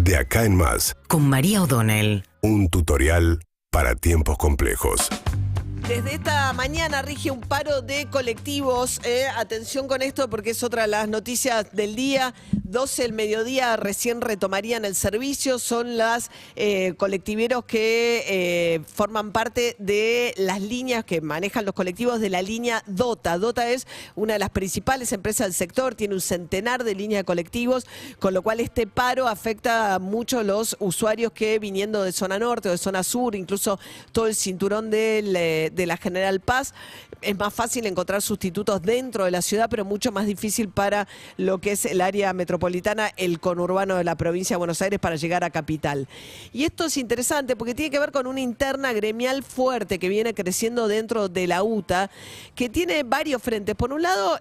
De acá en más, con María O'Donnell. un tutorial para tiempos complejos. Desde esta mañana rige un paro de colectivos. Atención con esto porque es otra de las noticias del día. 12 del mediodía recién retomarían el servicio. Son las colectiveros que forman parte de las líneas que manejan los colectivos de la línea DOTA. DOTA es una de las principales empresas del sector. Tiene un centenar de líneas de colectivos, con lo cual este paro afecta a muchos los usuarios que viniendo de zona norte o de zona sur, incluso todo el cinturón de la General Paz. Es más fácil encontrar sustitutos dentro de la ciudad, pero mucho más difícil para lo que es el área metropolitana, el conurbano de la provincia de Buenos Aires para llegar a Capital. Y esto es interesante porque tiene que ver con una interna gremial fuerte que viene creciendo dentro de la UTA, que tiene varios frentes. Por un lado,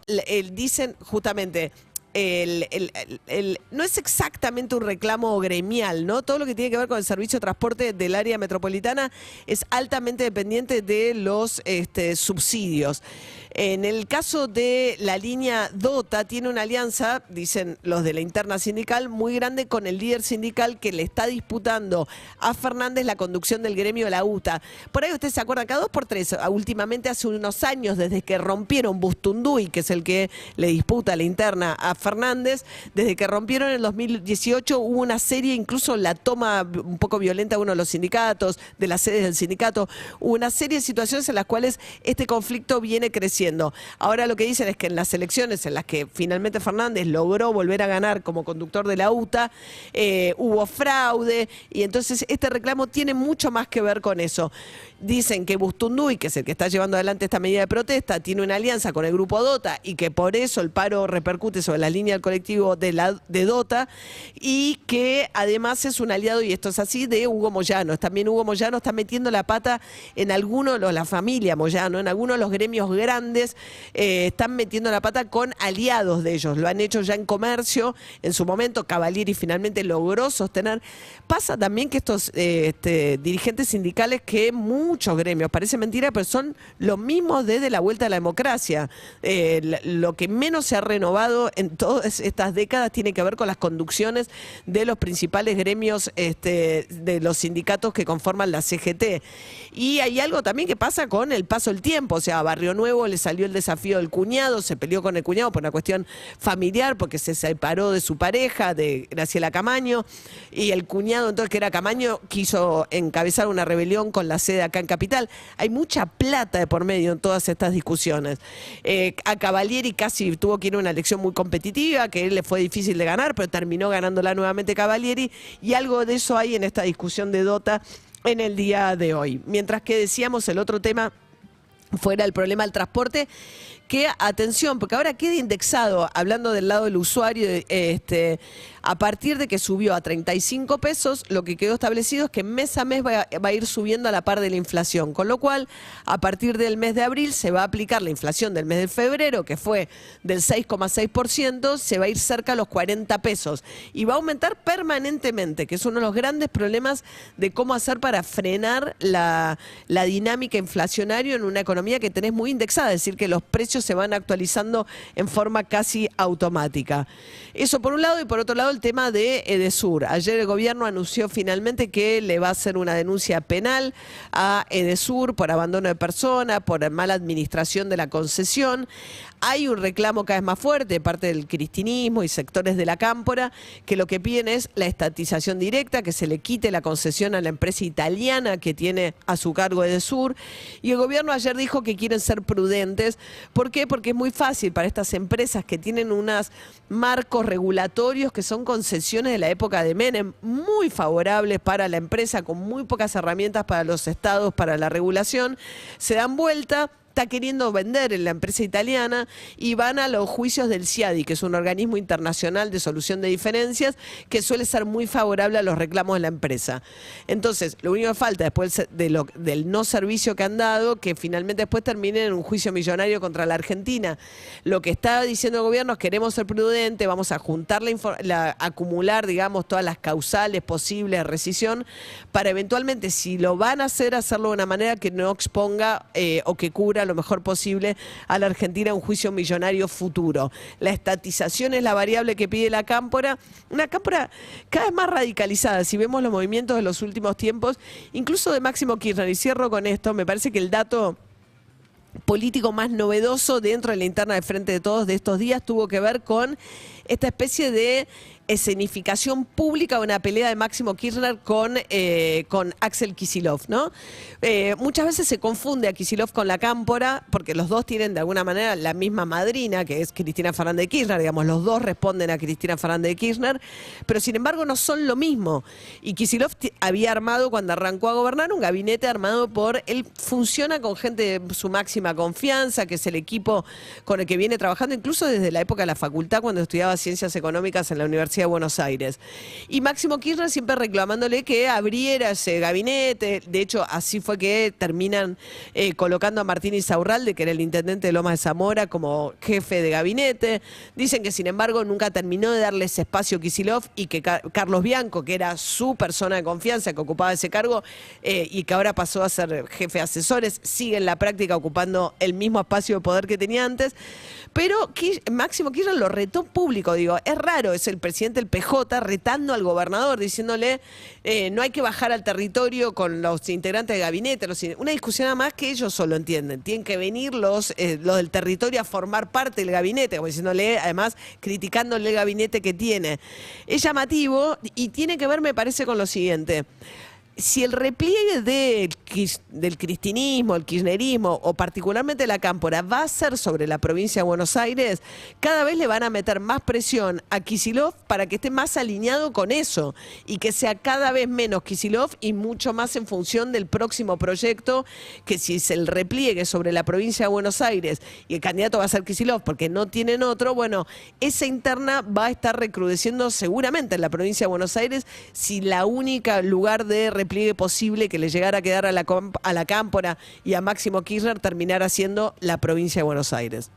dicen justamente... no es exactamente un reclamo gremial, ¿no? Todo lo que tiene que ver con el servicio de transporte del área metropolitana es altamente dependiente de los subsidios. En el caso de la línea DOTA, tiene una alianza, dicen los de la interna sindical, muy grande con el líder sindical que le está disputando a Fernández la conducción del gremio de la UTA. Por ahí ustedes se acuerdan, cada 2 por 3, últimamente hace unos años, desde que rompieron Bustunduy, que es el que le disputa la interna a Fernández, desde que rompieron en el 2018 hubo una serie, incluso la toma un poco violenta de uno de los sindicatos, de las sedes del sindicato, hubo una serie de situaciones en las cuales este conflicto viene creciendo. Ahora lo que dicen es que en las elecciones en las que finalmente Fernández logró volver a ganar como conductor de la UTA, hubo fraude y entonces este reclamo tiene mucho más que ver con eso. Dicen que Bustunduy, que es el que está llevando adelante esta medida de protesta, tiene una alianza con el grupo DOTA y que por eso el paro repercute sobre la línea del colectivo de DOTA y que además es un aliado, y esto es así, de Hugo Moyano. También Hugo Moyano está metiendo la pata en algunos, la familia Moyano, en algunos de los gremios grandes, están metiendo la pata con aliados de ellos. Lo han hecho ya en comercio. En su momento Cavalieri finalmente logró sostener. Pasa también que estos dirigentes sindicales, que muchos gremios, parece mentira, pero son los mismos desde la vuelta a la democracia. Lo que menos se ha renovado en todas estas décadas tiene que ver con las conducciones de los principales gremios de los sindicatos que conforman la CGT. Y hay algo también que pasa con el paso del tiempo. O sea, a Barrio Nuevo le salió el desafío del cuñado, se peleó con el cuñado por una cuestión familiar, porque se separó de su pareja, de Graciela Camaño, y el cuñado, entonces, que era Camaño, quiso encabezar una rebelión con la sede acá en Capital. Hay mucha plata de por medio en todas estas discusiones. A Cavalieri casi tuvo que ir a una elección muy competitiva, que a él le fue difícil de ganar, pero terminó ganándola nuevamente Cavalieri, y algo de eso hay en esta discusión de DOTA en el día de hoy. Mientras que decíamos el otro tema, fuera el problema del transporte, que atención, porque ahora queda indexado, hablando del lado del usuario, a partir de que subió a 35 pesos, lo que quedó establecido es que mes a mes va a ir subiendo a la par de la inflación, con lo cual a partir del mes de abril se va a aplicar la inflación del mes de febrero, que fue del 6,6%, se va a ir cerca a los 40 pesos y va a aumentar permanentemente, que es uno de los grandes problemas de cómo hacer para frenar la dinámica inflacionaria en una economía que tenés muy indexada, es decir, que los precios se van actualizando en forma casi automática. Eso por un lado, y por otro lado el tema de Edesur. Ayer el gobierno anunció finalmente que le va a hacer una denuncia penal a Edesur por abandono de persona, por mala administración de la concesión. Hay un reclamo cada vez más fuerte de parte del cristinismo y sectores de la cámpora, que lo que piden es la estatización directa, que se le quite la concesión a la empresa italiana que tiene a su cargo Edesur. Y el gobierno ayer dijo que quieren ser prudentes. ¿Por qué? Porque es muy fácil para estas empresas que tienen unos marcos regulatorios que son concesiones de la época de Menem, muy favorables para la empresa, con muy pocas herramientas para los estados, para la regulación, se dan vuelta. Está queriendo vender en la empresa italiana y van a los juicios del CIADI, que es un organismo internacional de solución de diferencias que suele ser muy favorable a los reclamos de la empresa. Entonces, lo único que falta después del no servicio que han dado, que finalmente después terminen en un juicio millonario contra la Argentina. Lo que está diciendo el gobierno es: queremos ser prudentes, vamos a juntar acumular, digamos, todas las causales posibles de rescisión para eventualmente, si lo van a hacer, hacerlo de una manera que no exponga o que cubra a lo mejor posible a la Argentina un juicio millonario futuro. La estatización es la variable que pide la Cámpora, una Cámpora cada vez más radicalizada. Si vemos los movimientos de los últimos tiempos, incluso de Máximo Kirchner, y cierro con esto, me parece que el dato político más novedoso dentro de la interna de Frente de Todos de estos días tuvo que ver con esta especie de escenificación pública de una pelea de Máximo Kirchner con Axel Kicillof, ¿no? Muchas veces se confunde a Kicillof con la Cámpora, porque los dos tienen de alguna manera la misma madrina, que es Cristina Fernández de Kirchner, digamos, los dos responden a Cristina Fernández de Kirchner, pero sin embargo no son lo mismo. Y Kicillof había armado, cuando arrancó a gobernar, un gabinete armado por, él funciona con gente de su máxima confianza, que es el equipo con el que viene trabajando, incluso desde la época de la facultad, cuando estudiaba Ciencias Económicas en la Universidad de Buenos Aires. Y Máximo Kirchner siempre reclamándole que abriera ese gabinete. De hecho, así fue que terminan colocando a Martín Insaurralde, que era el intendente de Lomas de Zamora, como jefe de gabinete. Dicen que, sin embargo, nunca terminó de darle ese espacio a Kicillof y que Carlos Bianco, que era su persona de confianza, que ocupaba ese cargo y que ahora pasó a ser jefe de asesores, sigue en la práctica ocupando el mismo espacio de poder que tenía antes. Pero Máximo Kirchner lo retó público, digo, es raro, es el presidente del PJ retando al gobernador, diciéndole no hay que bajar al territorio con los integrantes de gabinete, una discusión además que ellos solo entienden, tienen que venir los del territorio a formar parte del gabinete, como diciéndole, además criticándole el gabinete que tiene. Es llamativo y tiene que ver, me parece, con lo siguiente. Si el repliegue del cristinismo, el kirchnerismo o particularmente la Cámpora va a ser sobre la provincia de Buenos Aires, cada vez le van a meter más presión a Kicillof para que esté más alineado con eso y que sea cada vez menos Kicillof y mucho más en función del próximo proyecto, que si es el repliegue sobre la provincia de Buenos Aires y el candidato va a ser Kicillof porque no tienen otro, bueno, esa interna va a estar recrudeciendo seguramente en la provincia de Buenos Aires si la única lugar de repliegue posible que le llegara a quedar a la Cámpora y a Máximo Kirchner terminara siendo la provincia de Buenos Aires.